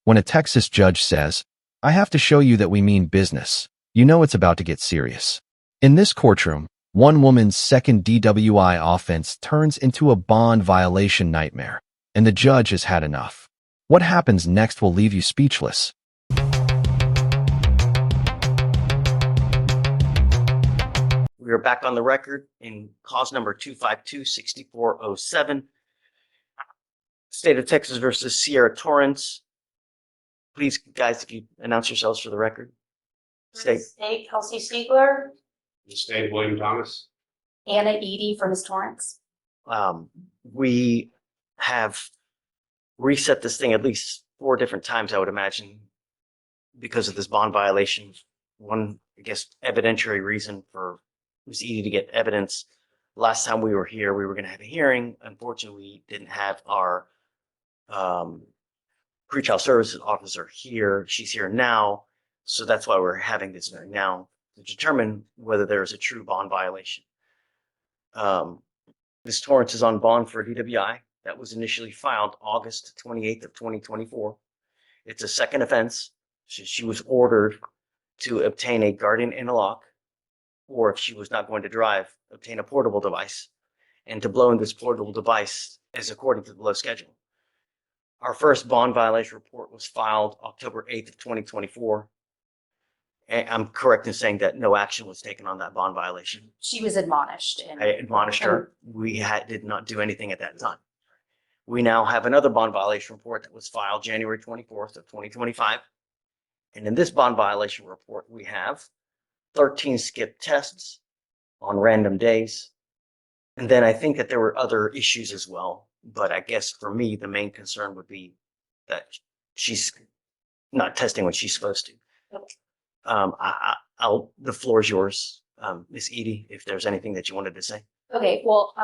When a Texas judge says, "I have to show you that we mean business," you know it's about to get serious. In this courtroom, one woman's second DWI offense turns into a bond violation nightmare, and the judge has had enough. What happens next will leave you speechless. We are back on the record in cause number 252-6407, State of Texas versus Sierra Torrance. Please, guys, if you announce yourselves for the record. State Kelsey Stiegler. The state William Thomas. Anna Edie for Ms. Torrance. We have reset this thing at least 4 different times, I would imagine, because of this bond violation. One, I guess, evidentiary reason for Ms. Edie to get evidence. Last time we were here, we were going to have a hearing. Unfortunately, we didn't have our pretrial services officer here. She's here now, so that's why we're having this hearing now to determine whether there is a true bond violation. Ms. Torrance is on bond for a DWI that was initially filed August 28th of 2024. It's a second offense. She was ordered to obtain a guardian interlock, or if she was not going to drive, obtain a portable device, and to blow in this portable device as according to the below schedule. Our first bond violation report was filed October 8th of 2024. And I'm correct in saying that no action was taken on that bond violation. She was admonished. I admonished her. We did not do anything at that time. We now have another bond violation report that was filed January 24th of 2025. And in this bond violation report, we have 13 skip tests on random days. And then I think that there were other issues as well. But I guess for me, the main concern would be that she's not testing when she's supposed to. Okay. The floor is yours, Ms. Edie, if there's anything that you wanted to say. Okay, well,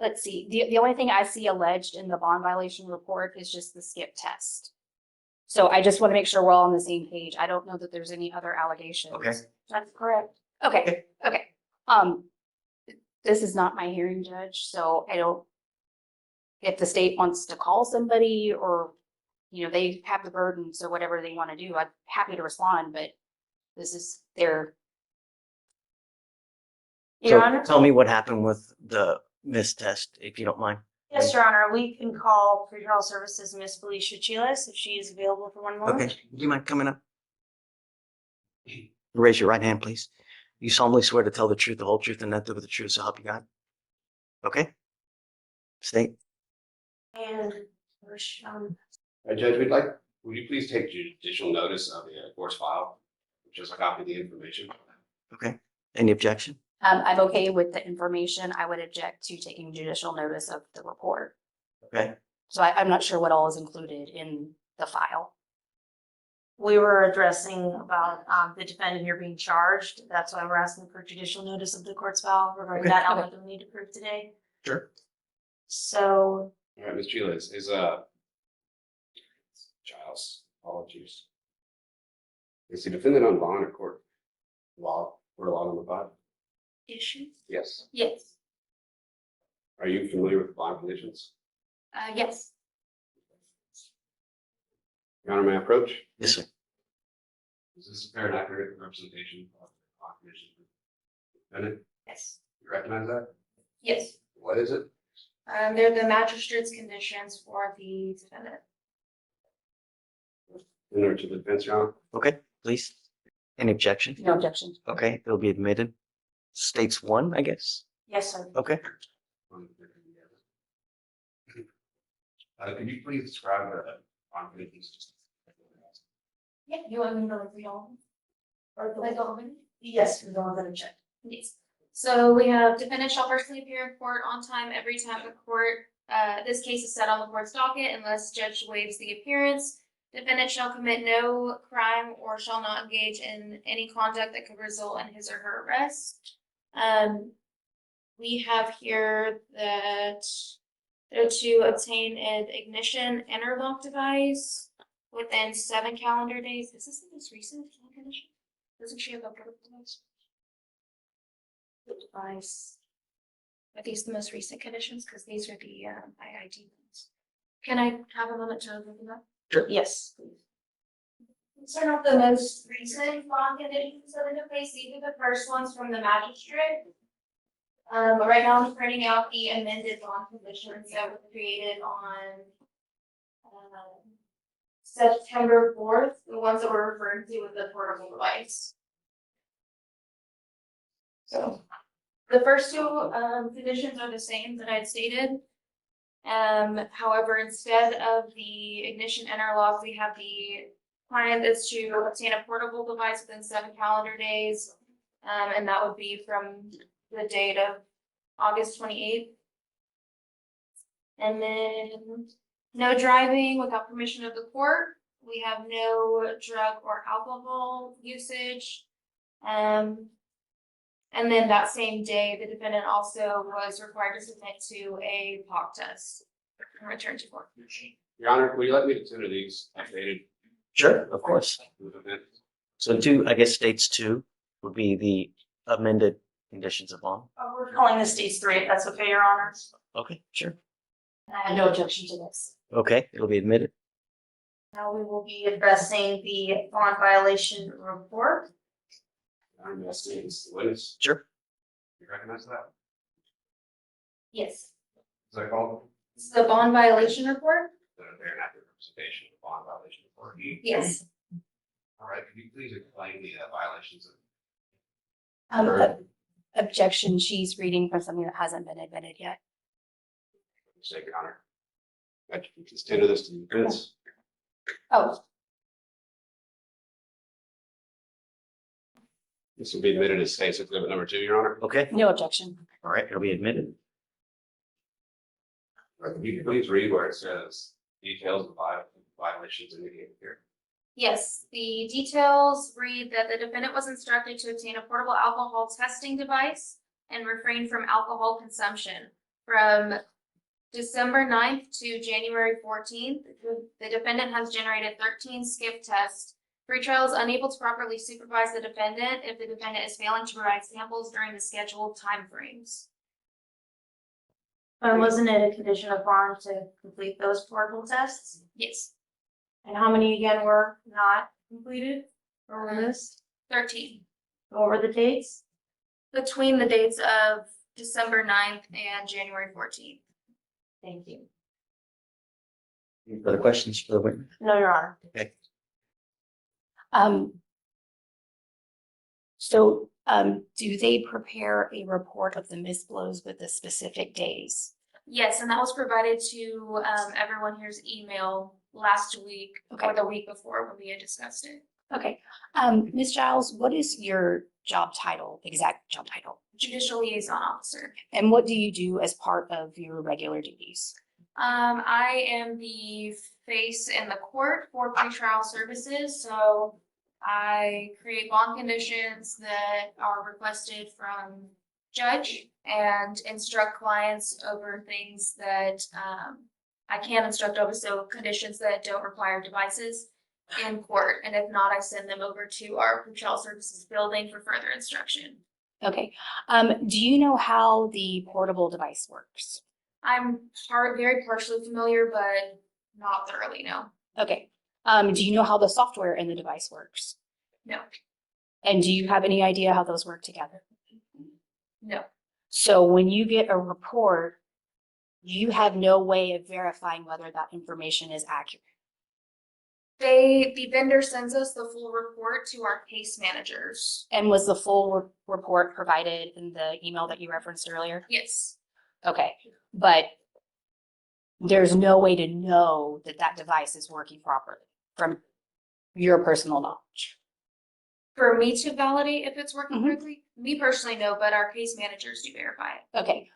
let's see. The only thing I see alleged in the bond violation report is just the skip test. So I just want to make sure we're all on the same page. I don't know that there's any other allegations. Okay. That's correct. Okay. This is not my hearing, Judge, so I don't, if the state wants to call somebody or, they have the burden, so whatever they want to do, I'm happy to respond, but this is their. Your Honor? Tell me what happened with the missed test, if you don't mind. Yes, Your Honor, we can call pretrial services Miss Felicia Chiles if she is available for one moment. Okay, do you mind coming up? Raise your right hand, please. You solemnly swear to tell the truth, the whole truth, and nothing but the truth, so help you God. Okay? State. And Judge, would you please take judicial notice of the court's file, just a copy of the information? Okay. Any objection? I'm okay with the information. I would object to taking judicial notice of the report. Okay. So I'm not sure what all is included in the file. we were addressing about the defendant here being charged. That's why we're asking for judicial notice of the court's file regarding that element that we need to prove today. Sure. So. All right, Ms. Chiles, is Giles, apologies. Is the defendant on bond or court law on the bond? Issues? Yes. Yes. Are you familiar with the bond conditions? Yes. Your Honor, may I approach? Yes, sir. Is this a fair and accurate representation of the bond conditions? Defendant, Yes. you recognize that? Yes. What is it? They're the magistrate's conditions for the defendant. In order to the defense, Your Honor? Okay, please. Any objection? No objection. Okay, it'll be admitted. States one, I guess. Yes, sir. Okay. Could you please describe the bond conditions? Yeah, you want me to read all of them? Or like all of them? Yes, we're going to check. Yes. So we have defendant shall personally appear in court on time every time the court, this case is set on the court's docket unless judge waives the appearance. Defendant shall commit no crime or shall not engage in any conduct that could result in his or her arrest. We have here that they're to obtain an ignition interlock device within 7 calendar days. Is this the most recent condition? Doesn't she have a portable device? The device. Are these the most recent conditions? Because these are the IID ones. Can I have a moment to look at that? Yes. These are not the most recent bond conditions that have been placed, these are the first ones from the magistrate. But right now I'm printing out the amended bond conditions that were created on September 4th, the ones that we're referring to with the portable device. So the first two conditions are the same that I had stated. However, instead of the ignition interlock, we have the client is to obtain a portable device within 7 calendar days. And that would be from the date of August 28th. And then no driving without permission of the court. We have no drug or alcohol usage. And then that same day, the defendant also was required to submit to a POC test and return to court. Your Honor, would you like me to consider these updated? Sure, of course. So two, I guess states two would be the amended conditions of bond. We're calling this stage 3, if that's okay, Your Honor. Okay, sure. And I have no objection to this. Okay, it'll be admitted. Now we will be addressing the bond violation report. I'm investigating the witness. Sure. You recognize that? Yes. Is that called? It's the bond violation report? They're not the representation of the bond violation report. Yes. All right, could you please explain the violations of? Objection, she's reading from something that hasn't been admitted yet. Mistake, Your Honor. I can consider this to be minutes. Oh, This will be admitted as State's Exhibit number 2, Your Honor. Okay, no objection. all right, it'll be admitted. Can you please read where it says details of violations indicated here? Yes, the details read that the defendant was instructed to obtain a portable alcohol testing device and refrain from alcohol consumption. From December 9th to January 14th, the defendant has generated 13 skip tests. Pretrial is unable to properly supervise the defendant if the defendant is failing to provide samples during the scheduled timeframes. Wasn't it a condition of bond to complete those portable tests? Yes, And how many again were not completed or were missed? 13. What were the dates? Between the dates of December 9th and January 14th. Thank you. Any further questions for the witness? No, Your Honor. Okay. Do they prepare a report of the missed blows with the specific days? Yes, and that was provided to everyone here's email last week or Okay. the week before when we had discussed it. Okay, Ms. Giles, what is your job title, exact job title? Judicial liaison officer. And what do you do as part of your regular duties? I am the face in the court for pretrial services, so I create bond conditions that are requested from judge and instruct clients over things that I can instruct over, so conditions that don't require devices in court. And if not, I send them over to our pretrial services building for further instruction. Okay, do you know how the portable device works? I'm very partially familiar, but not thoroughly, no. Okay, do you know how the software in the device works? No, And do you have any idea how those work together? no. So when you get a report, you have no way of verifying whether that information is accurate. The vendor sends us the full report to our case managers. And was the full report provided in the email that you referenced earlier? Yes, Okay, but there's no way to know that that device is working properly from your personal knowledge. for me to validate if it's working Mhm. correctly, me personally, no, but our case managers do verify it. Okay,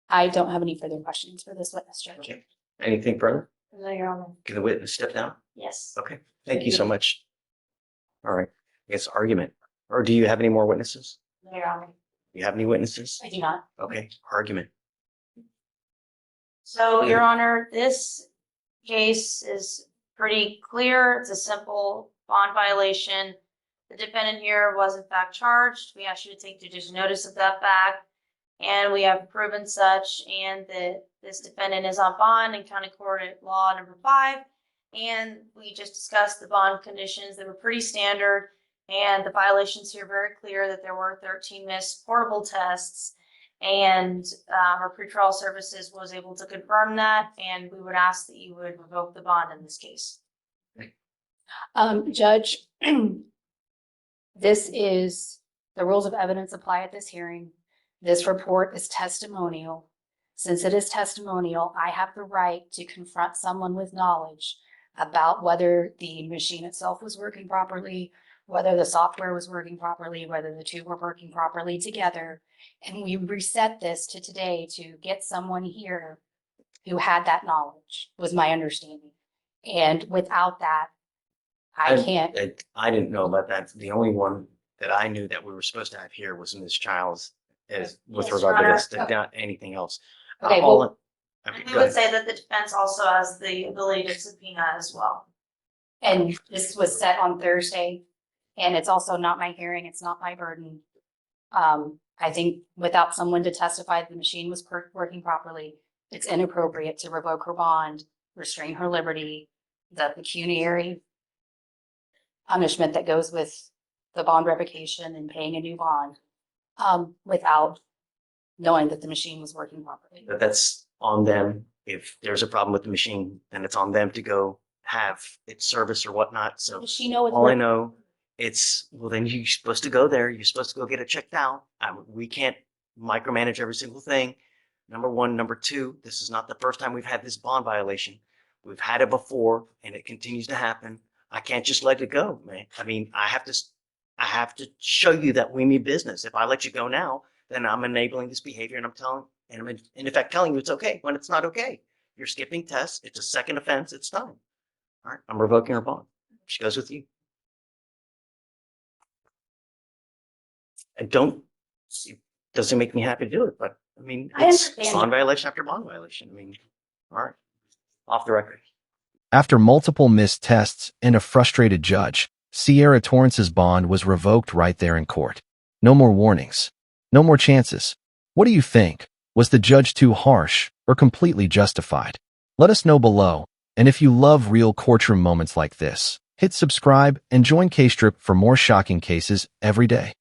I don't have any further questions for this witness, Judge. Okay. Anything further? No, Your Honor. Can the witness step down? Yes. Okay, thank you so much. All right, I guess argument. Or do you have any more witnesses? No, Your Honor. Do you have any witnesses? I do not. Okay, argument. So, Your Honor, this case is pretty clear. It's a simple bond violation. The defendant here was in fact charged. We ask you to take judicial notice of that fact. And we have proven such, and the This defendant is on bond in County Court at Law number 5. And we just discussed the bond conditions that were pretty standard. And the violations here very clear that there were 13 missed portable tests. And our pretrial services was able to confirm that. And we would ask that you would revoke the bond in this case. Judge, this is, the rules of evidence apply at this hearing. This report is testimonial. Since it is testimonial, I have the right to confront someone with knowledge about whether the machine itself was working properly, whether the software was working properly, whether the two were working properly together. And we reset this to today to get someone here who had that knowledge, was my understanding. And without that, I can't. I didn't know about that. The only one that I knew that we were supposed to have here was Ms. Childs, with Yes, regard to Your this, Honor. not anything else. Okay, All well- in- okay, And we go would ahead. say that the defense also has the ability to subpoena as well. And this was set on Thursday, and it's also not my hearing, it's not my burden. I think without someone to testify that the machine was working properly, it's inappropriate to revoke her bond, restrain her liberty, the pecuniary punishment that goes with the bond revocation and paying a new bond, without knowing that the machine was working properly. But that's on them. If there's a problem with the machine, then it's on them to go have its service or whatnot. So Does she know it's all I working? know, well, then you're supposed to go there. You're supposed to go get it checked out. We can't micromanage every single thing. Number one. Number two, this is not the first time we've had this bond violation. We've had it before and it continues to happen. I can't just let it go, man. I mean, I have to show you that we mean business. If I let you go now, then I'm enabling this behavior and I'm in effect telling you it's okay when it's not okay. You're skipping tests. It's a second offense. It's done. All right. I'm revoking her bond. She goes with you. It doesn't make me happy to do it, but I mean, I it's understand bond that. violation after bond violation. I mean, all right. Off the record. After multiple missed tests and a frustrated judge, Sierra Torrance's bond was revoked right there in court. No more warnings. No more chances. What do you think? Was the judge too harsh or completely justified? Let us know below. And if you love real courtroom moments like this, hit subscribe and join CaseDrip for more shocking cases every day.